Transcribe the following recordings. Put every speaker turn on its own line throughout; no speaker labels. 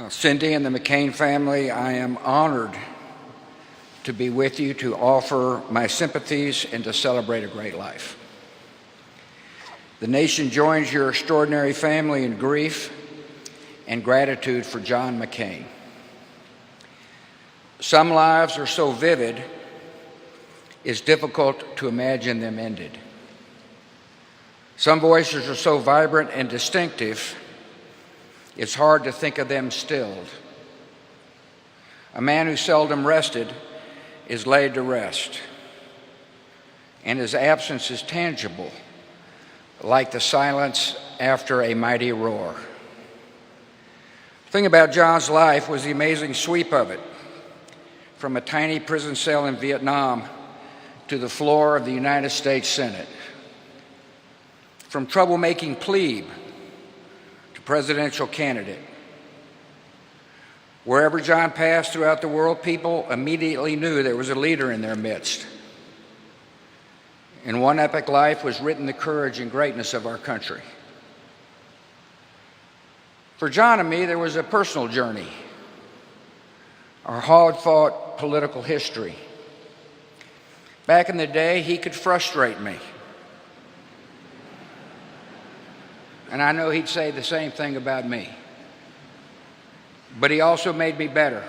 Cindy and the McCain family, I am honored to be with you to offer my sympathies and to celebrate a great life. The nation joins your extraordinary family in grief and gratitude for John McCain. Some lives are so vivid, it's difficult to imagine them ended. Some voices are so vibrant and distinctive, it's hard to think of them stilled. A man who seldom rested is laid to rest, and his absence is tangible, like the silence after a mighty roar. The thing about John's life was the amazing sweep of it, from a tiny prison cell in Vietnam to the floor of the United States Senate, from troublemaking plebe to presidential candidate. Wherever John passed throughout the world, people immediately knew there was a leader in their midst. In one epic life was written the courage and greatness of our country. For John and me, there was a personal journey, our hard-fought political history. Back in the day, he could frustrate me. And I know he'd say the same thing about me. But he also made me better.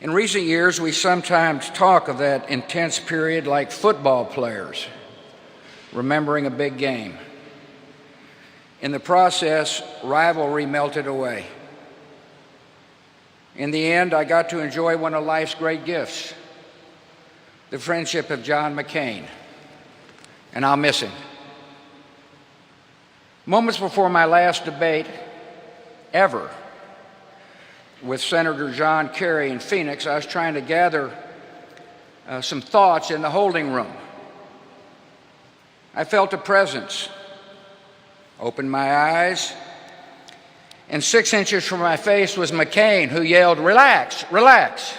In recent years, we sometimes talk of that intense period like football players remembering a big game. In the process, rivalry melted away. In the end, I got to enjoy one of life's great gifts, the friendship of John McCain, and I'll miss him. Moments before my last debate ever with Senator John Kerry in Phoenix, I was trying to gather some thoughts in the holding room. I felt a presence, opened my eyes, and 6 inches from my face was McCain, who yelled, "Relax, relax."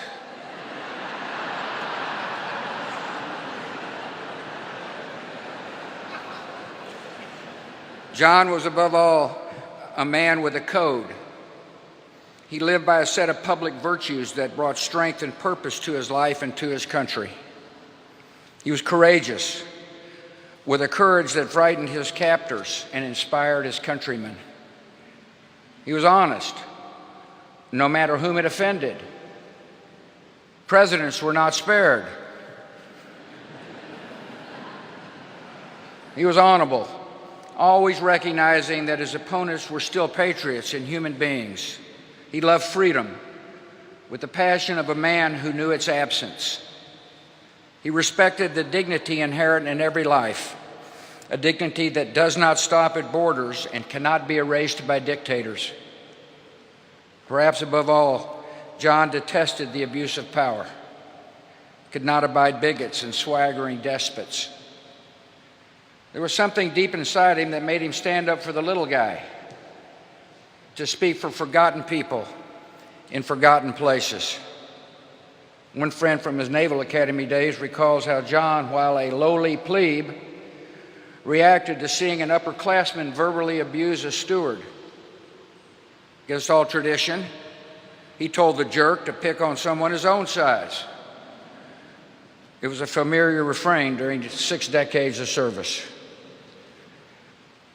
John was above all a man with a code. He lived by a set of public virtues that brought strength and purpose to his life and to his country. He was courageous, with a courage that frightened his captors and inspired his countrymen. He was honest, no matter whom it offended. Presidents were not spared. He was honorable, always recognizing that his opponents were still patriots and human beings. He loved freedom with the passion of a man who knew its absence. He respected the dignity inherent in every life, a dignity that does not stop at borders and cannot be erased by dictators. Perhaps above all, John detested the abuse of power, could not abide bigots and swaggering despots. There was something deep inside him that made him stand up for the little guy, to speak for forgotten people in forgotten places. One friend from his Naval Academy days recalls how John, while a lowly plebe, reacted to seeing an upperclassman verbally abuse a steward. Against all tradition, he told the jerk to pick on someone his own size. It was a familiar refrain during 6 decades of service.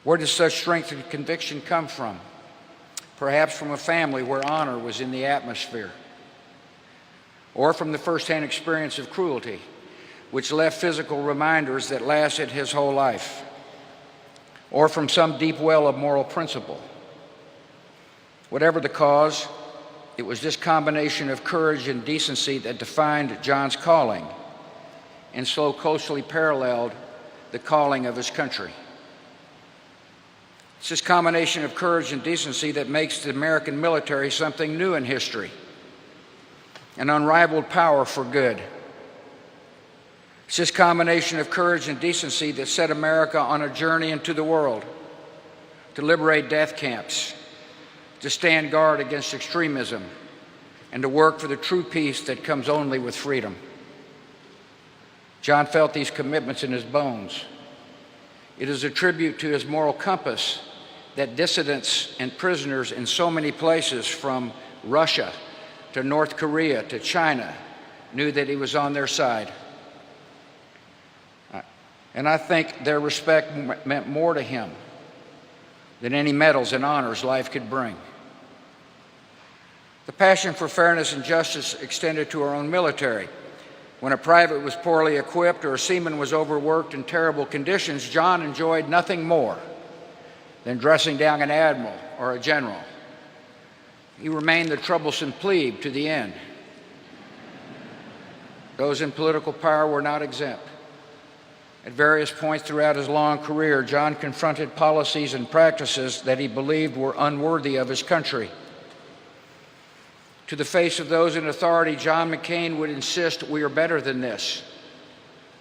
Where does such strength and conviction come from? Perhaps from a family where honor was in the atmosphere, or from the firsthand experience of cruelty, which left physical reminders that lasted his whole life, or from some deep well of moral principle. Whatever the cause, it was this combination of courage and decency that defined John's calling and so closely paralleled the calling of his country. It's this combination of courage and decency that makes the American military something new in history, an unrivaled power for good. It's this combination of courage and decency that set America on a journey into the world, to liberate death camps, to stand guard against extremism, and to work for the true peace that comes only with freedom. John felt these commitments in his bones. It is a tribute to his moral compass that dissidents and prisoners in so many places, from Russia to North Korea to China, knew that he was on their side. And I think their respect meant more to him than any medals and honors life could bring. The passion for fairness and justice extended to our own military. When a private was poorly equipped or a seaman was overworked in terrible conditions, John enjoyed nothing more than dressing down an admiral or a general. He remained the troublesome plebe to the end. Those in political power were not exempt. At various points throughout his long career, John confronted policies and practices that he believed were unworthy of his country. To the face of those in authority, John McCain would insist, "We are better than this.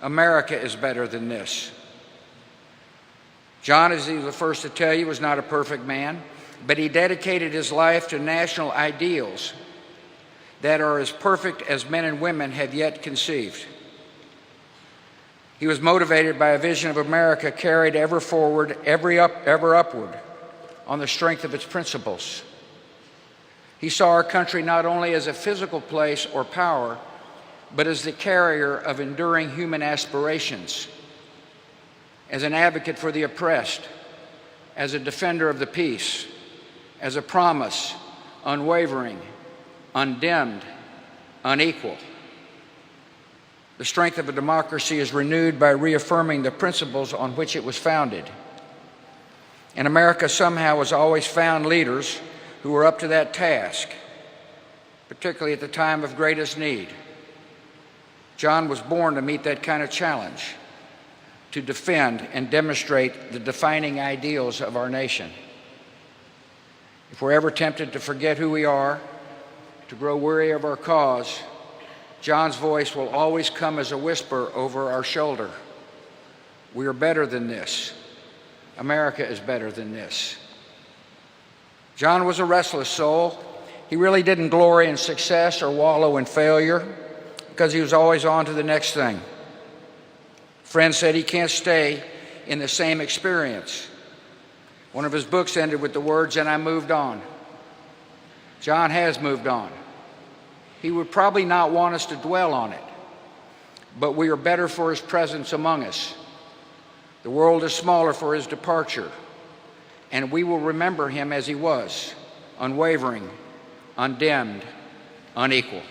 America is better than this." John, as he was the first to tell you, was not a perfect man, but he dedicated his life to national ideals that are as perfect as men and women have yet conceived. He was motivated by a vision of America carried ever forward, ever upward, on the strength of its principles. He saw our country not only as a physical place or power, but as the carrier of enduring human aspirations, as an advocate for the oppressed, as a defender of the peace, as a promise, unwavering, undimmed, unequal. The strength of a democracy is renewed by reaffirming the principles on which it was founded. And America somehow has always found leaders who were up to that task, particularly at the time of greatest need. John was born to meet that kind of challenge, to defend and demonstrate the defining ideals of our nation. If we're ever tempted to forget who we are, to grow weary of our cause, John's voice will always come as a whisper over our shoulder. We are better than this. America is better than this. John was a restless soul. He really didn't glory in success or wallow in failure because he was always on to the next thing. Friends said he can't stay in the same experience. One of his books ended with the words, "And I moved on." John has moved on. He would probably not want us to dwell on it, but we are better for his presence among us. The world is smaller for his departure, and we will remember him as he was, unwavering, undimmed, unequal.